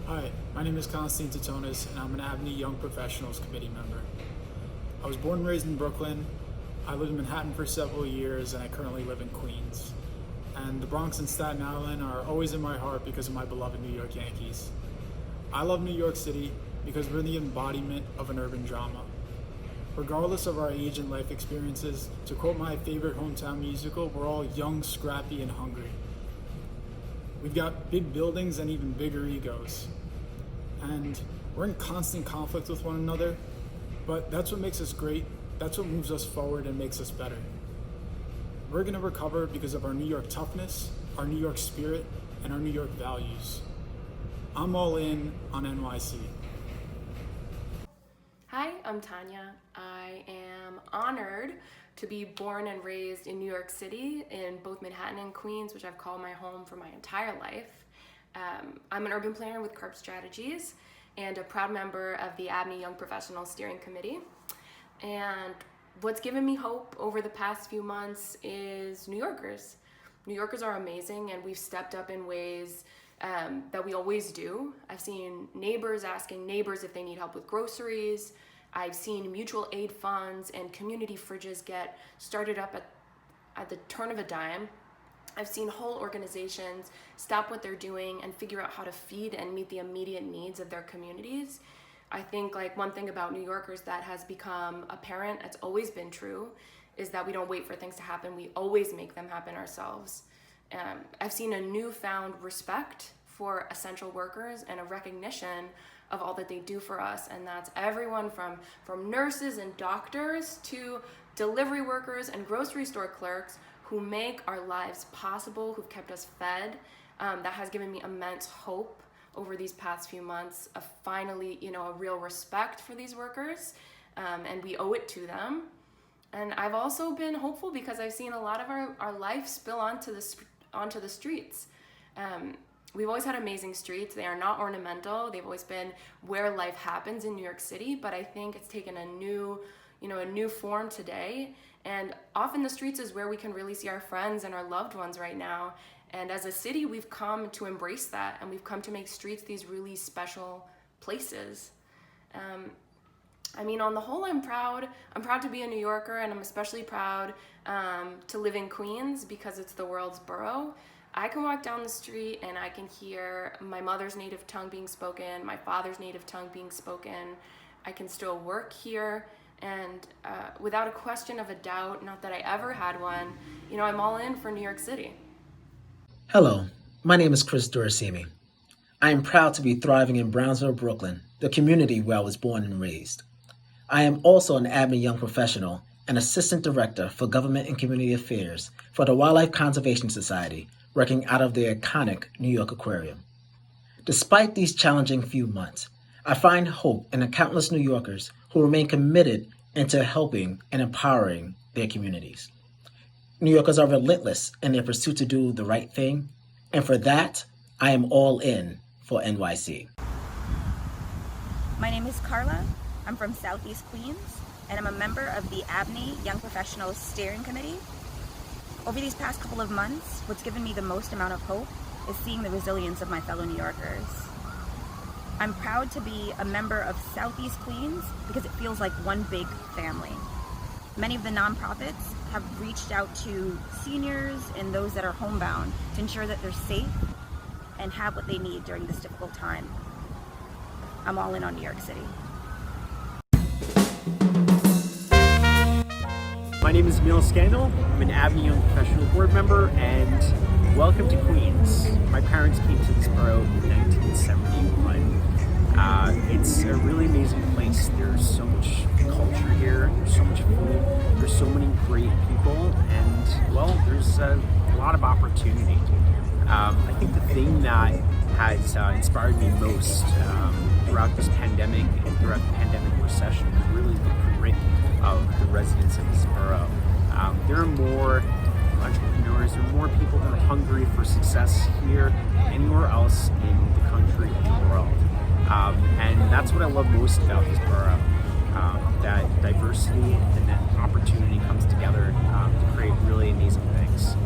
Hi, my name is Constantine Titonis, and I'm an ABNY Young Professionals Committee member. I was born and raised in Brooklyn. I lived in Manhattan for several years, and I currently live in Queens. And the Bronx and Staten Island are always in my heart because of my beloved New York Yankees. I love New York City because we're the embodiment of an urban drama. Regardless of our age and life experiences, to quote my favorite hometown musical, we're all young, scrappy, and hungry. We've got big buildings and even bigger egos. And we're in constant conflict with one another, but that's what makes us great. That's what moves us forward and makes us better. We're gonna recover because of our New York toughness, our New York spirit, and our New York values. I'm all in on NYC. Hi, I'm Tanya. I am honored to be born and raised in New York City in both Manhattan and Queens, which I've called my home for my entire life. I'm an urban planner with CURB Strategies and a proud member of the ABNY Young Professionals Steering Committee. And what's given me hope over the past few months is New Yorkers. New Yorkers are amazing, and we've stepped up in ways that we always do. I've seen neighbors asking neighbors if they need help with groceries. I've seen mutual aid funds and community fridges get started up at the turn of a dime. I've seen whole organizations stop what they're doing and figure out how to feed and meet the immediate needs of their communities. I think one thing about New Yorkers that has become apparent, it's always been true, is that we don't wait for things to happen. We always make them happen ourselves. I've seen a newfound respect for essential workers and a recognition of all that they do for us, and that's everyone from nurses and doctors to delivery workers and grocery store clerks who make our lives possible, who've kept us fed. That has given me immense hope over these past few months of finally, a real respect for these workers, and we owe it to them. And I've also been hopeful because I've seen a lot of our life spill onto the streets. We've always had amazing streets. They are not ornamental. They've always been where life happens in New York City, but I think it's taken a new form today. And often the streets is where we can really see our friends and our loved ones right now. And as a city, we've come to embrace that, and we've come to make streets these really special places. On the whole, I'm proud. I'm proud to be a New Yorker, and I'm especially proud to live in Queens because it's the world's borough. I can walk down the street and I can hear my mother's native tongue being spoken, my father's native tongue being spoken. I can still work here, and without a question of a doubt, not that I ever had one, I'm all in for New York City. Hello, my name is Chris Dorasimi. I am proud to be thriving in Brownsville, Brooklyn, the community where I was born and raised. I am also an ABNY Young Professional and Assistant Director for Government and Community Affairs for the Wildlife Conservation Society, working out of the iconic New York Aquarium. Despite these challenging few months, I find hope in the countless New Yorkers who remain committed into helping and empowering their communities. New Yorkers are relentless in their pursuit to do the right thing, and for that, I am all in for NYC. My name is Carla. I'm from Southeast Queens, and I'm a member of the ABNY Young Professionals Steering Committee. Over these past couple of months, what's given me the most amount of hope is seeing the resilience of my fellow New Yorkers. I'm proud to be a member of Southeast Queens because it feels like one big family. Many of the nonprofits have reached out to seniors and those that are homebound to ensure that they're safe and have what they need during this difficult time. I'm all in on New York City. My name is Emil. I'm an ABNY Young Professional Board member, and welcome to Queens. My parents came to this borough in 1971. It's a really amazing place. There's so much culture here, there's so much food, there's so many great people, and there's a lot of opportunity. I think the thing that has inspired me most throughout this pandemic and throughout the pandemic recession is really the grit of the residents of this borough. There are more entrepreneurs, there are more people that are hungry for success here than anywhere else in the country and the world. And that's what I love most about this borough. That diversity and that opportunity comes together to create really amazing things.